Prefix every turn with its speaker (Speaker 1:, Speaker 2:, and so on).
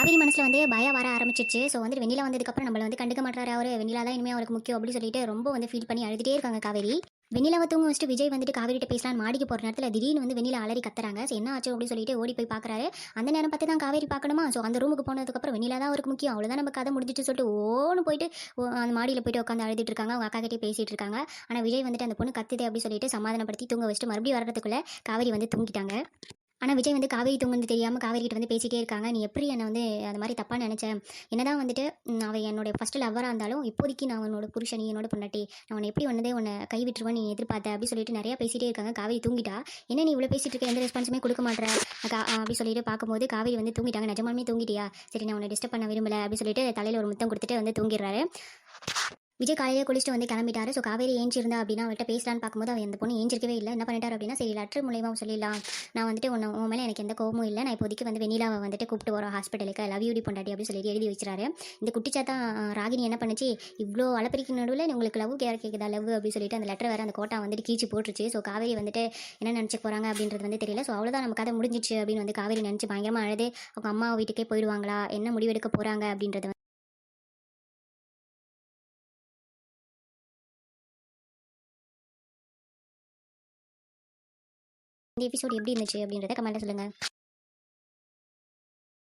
Speaker 1: காவேரி மனசுல வந்து பயம் வர ஆரம்பிச்சிருச்சு. ஸோ வந்துட்டு வெண்ணிலா வந்ததுக்கப்புறம் நம்மள வந்து கண்டுக்க மாட்றாரு அவரு. வெண்ணிலா தான் இனிமே அவருக்கு முக்கியம் அப்படின்னு சொல்லிட்டு ரொம்ப வந்து ஃபீல் பண்ணி அழுதுட்டே இருக்காங்க காவேரி. வெண்ணிலாவ தூங்க வச்சுட்டு விஜய் வந்துட்டு காவேரிட்ட பேசலான்னு மாடிக்கு போற நேரத்துல திடீர்னு வந்து வெண்ணிலா அலறி கத்துறாங்க. ஸோ என்ன ஆச்சு அப்படின்னு சொல்லிட்டு ஓடி போய் பார்க்குறாரு. அந்த நேரம் பார்த்து தான் காவேரி பார்க்கணுமா? ஸோ அந்த ரூமுக்கு போனதுக்கப்புறம் வெண்ணிலா தான் அவருக்கு முக்கியம். அவ்வளோதான் நம்ம கதை முடிஞ்சிட்டு சொல்லிட்டு ஓன்னு போயிட்டு அந்த மாடியில போயிட்டு உட்காந்து அழுதுட்டு இருக்காங்க. அவங்க அக்கா கிட்டே பேசிட்டு இருக்காங்க. ஆனா விஜய் வந்துட்டு அந்த பொண்ணு கத்துது அப்படின்னு சொல்லிட்டு சமாதானப்படுத்தி தூங்க வச்சுட்டு மறுபடியும் வர்றதுக்குள்ள காவேரி வந்து தூங்கிட்டாங்க. ஆனா விஜய் வந்து காவேரி தூங்குனது தெரியாம காவேரி கிட்ட வந்து பேசிட்டே இருக்காங்க. "நீ எப்படி என்ன வந்து அந்த மாரி தப்பா நெனச்ச? என்னதான் வந்துட்டு அவ என்னோட ஃபர்ஸ்ட் லவ்வரா இருந்தாலும், இப்போதைக்கு நான் உன்னோட புருஷன், நீ என்னோட பொண்டாட்டி. நான் உன்ன எப்படி உன்ன கை விட்டுருவேன்னு நீ எதிர்பார்த்த?" அப்படி சொல்லிட்டு நெறைய பேசிட்டே இருக்காங்க. காவேரி தூங்கிட்டா. "என்ன நீ இவ்வளோ பேசிட்டு இருக்க? எந்த ரெஸ்பான்ஸுமே குடுக்க மாட்ற?" அப்படி சொல்லிட்டு பார்க்கும்போது காவேரி வந்து தூங்கிட்டாங்க. "நிஜமாலுமே தூங்கிட்டியா? சரி நான் உன்ன டிஸ்டர்ப் பண்ண விரும்பல." அப்படி சொல்லிட்டு தலையில ஒரு முத்தம் குடுத்துட்டு வந்து தூங்கிர்றாரு. விஜய் காலையிலே குளிச்சுட்டு வந்து கிளம்பிட்டாரு. ஸோ காவேரி ஏஞ்சிருந்தா அப்படின்னா அவள்கிட்ட பேசலான்னு பார்க்கும்போது அவள் அந்த பொண்ணு ஏஞ்சிருக்கவே இல்லை. என்ன பண்ணிட்டாரு அப்படின்னா, சரி லெட்டர் மூலியமா சொல்லிடலாம். நான் வந்துட்டு உன் மேலே எனக்கு எந்த கோவமும் இல்லை. நான் இப்போதைக்கு வந்து வெண்ணிலாவை வந்துட்டு கூப்பிட்டு வரோம் ஹாஸ்பிட்டலுக்கு. ஐ லவ் யூ டி பொண்டாட்டி அப்படின்னு சொல்லிட்டு எழுதி வச்சிராரு. இந்த குட்டிச்சாத்தா ராகினி என்ன பண்ணுச்சு, இவ்வளோ அலப்பறிக்கு நடுவில் உங்களுக்கு லவ் கேர கேட்குதா லவ் அப்படின்னு சொல்லிட்டு அந்த லெட்டர் வேறு அந்த கோட்டா வந்துட்டு கீச்சு போட்டுருச்சு. ஸோ காவேரி வந்துட்டு என்ன நினச்சி போகிறாங்க அப்படின்றது வந்து தெரியல. ஸோ அவ்வளோதான் நம்ம கதை முடிஞ்சிச்சு அப்படின்னு வந்து காவேரி நினச்சி பயங்கரமாக அழுது அவங்க அம்மா வீட்டுக்கே போயிடுவாங்களா, என்ன முடிவெடுக்க போகிறாங்க அப்படின்றது இந்த எபிசோட் எப்படி இருந்துச்சு அப்படின்றத கமெண்ட்ல சொல்லுங்கள்.